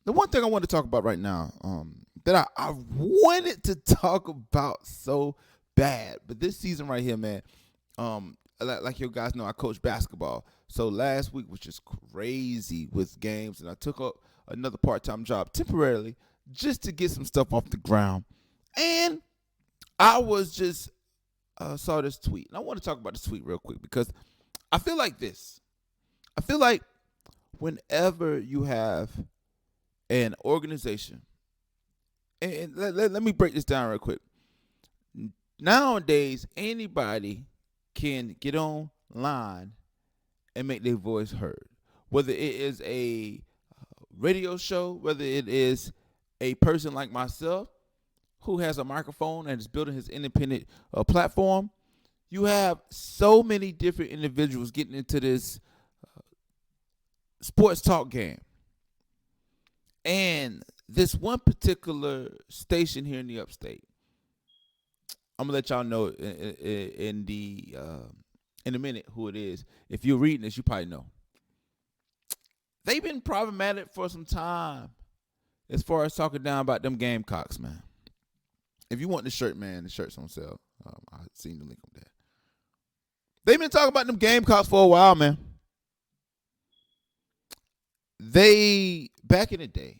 the one thing I want to talk about right now, that I wanted to talk about so bad, but this season right here, man, like you guys know, I coach basketball. So last week was just crazy with games, and I took up another part-time job temporarily just to get some stuff off the ground. And I was just saw this tweet, and I want to talk about this tweet real quick because I feel like this. I feel like whenever you have an organization, and let me break this down real quick. Nowadays, anybody can get online and make their voice heard. Whether it is a radio show, whether it is a person like myself who has a microphone and is building his independent platform, you have so many different individuals getting into this sports talk game. And this one particular station here in the upstate, I'm gonna let y'all know in a minute who it is. If you're reading this, you probably know. They've been problematic for some time as far as talking down about them Gamecocks, man. If you want the shirt, man, the shirt's on sale. I've seen the link up there. They've been talking about them Gamecocks for a while, man. They, back in the day,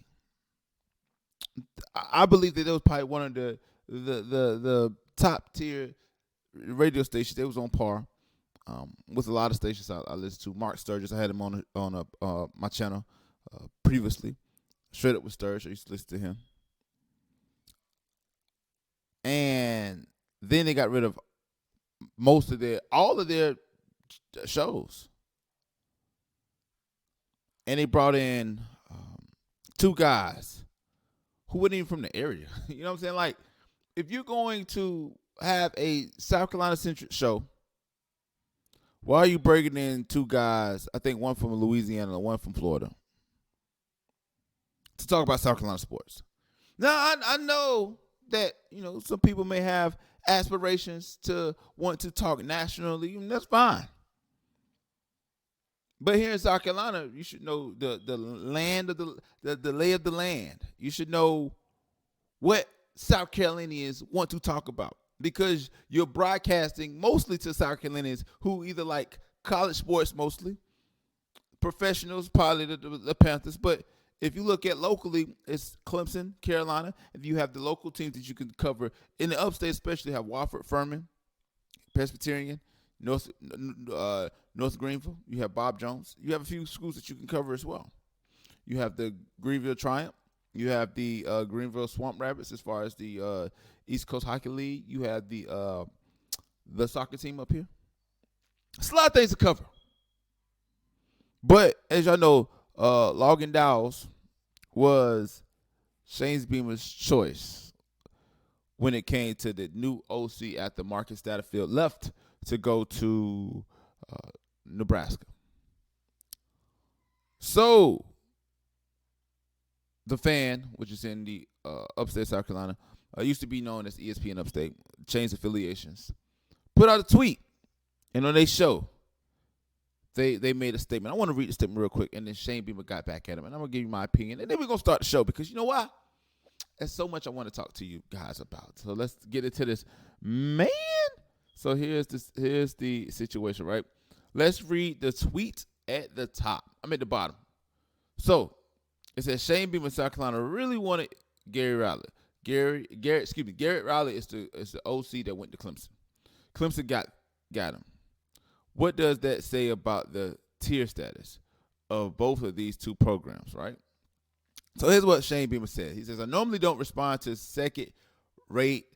I believe that they was probably one of the top tier radio stations. They was on par with a lot of stations I listened to. Mark Sturgis, I had him on my channel previously. Straight Up with Sturgis, I used to listen to him. And then they got rid of all of their shows. And they brought in two guys who weren't even from the area. You know what I'm saying? Like, if you're going to have a South Carolina-centric show, why are you bringing in two guys, I think one from Louisiana and one from Florida, to talk about South Carolina sports? Now, I know that, some people may have aspirations to want to talk nationally, and that's fine. But here in South Carolina, you should know the land of the lay of the land. You should know what South Carolinians want to talk about, because you're broadcasting mostly to South Carolinians who either like college sports mostly, professionals, probably the Panthers. But if you look at locally, it's Clemson, Carolina. If you have the local teams that you can cover in the upstate, especially have Wofford, Furman, Presbyterian, North Greenville. You have Bob Jones. You have a few schools that you can cover as well. You have the Greenville Triumph. You have the Greenville Swamp Rabbits as far as the East Coast Hockey League. You have the soccer team up here. It's a lot of things to cover. But as y'all know, Logan Dowles was Shane Beamer's choice when it came to the new OC after Marcus Satterfield left to go to Nebraska. So the Fan, which is in the upstate South Carolina, used to be known as ESPN Upstate, changed affiliations, put out a tweet, and on their show, they made a statement. I want to read the statement real quick, and then Shane Beamer got back at him, and I'm going to give you my opinion, and then we're going to start the show, because you know why? There's so much I want to talk to you guys about. So let's get into this. Man, so here's the situation, right? Let's read the tweet at the top. I'm at the bottom. So it says Shane Beamer, South Carolina, really wanted Garrett Riley. Garrett Riley is the OC that went to Clemson. Clemson got him. What does that say about the tier status of both of these two programs, right? So here's what Shane Beamer said. He says, I normally don't respond to second-rate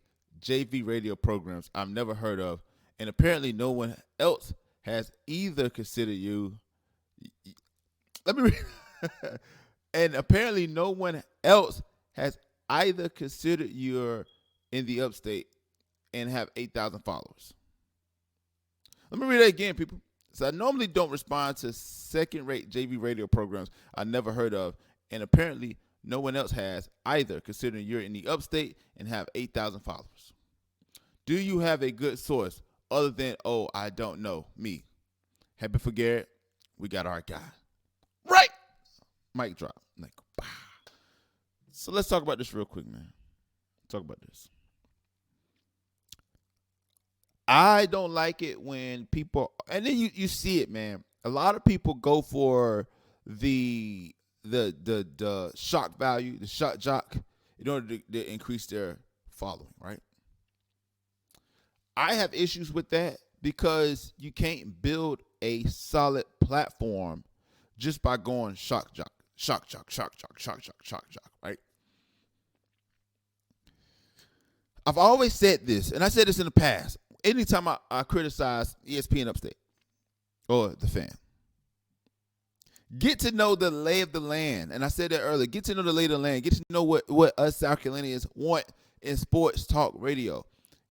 JV radio programs I've never heard of, and apparently no one else has either considered you. Let me read. And apparently no one else has either considered you're in the upstate and have 8,000 followers. Let me read that again, people. So I normally don't respond to second-rate JV radio programs I never heard of, and apparently no one else has either, considering you're in the upstate and have 8,000 followers. Do you have a good source other than, I don't know, me? Happy for Garrett, we got our guy. Right. Mic drop. Like, bah. So let's talk about this real quick, man. Talk about this. I don't like it when people, and then you see it, man. A lot of people go for the shock value, the shock jock, in order to increase their following, right? I have issues with that because you can't build a solid platform just by going shock jock, right? I've always said this, and I said this in the past. Anytime I criticize ESPN Upstate or the Fan, get to know the lay of the land. And I said that earlier. Get to know the lay of the land. Get to know what us South Carolinians want in sports talk radio.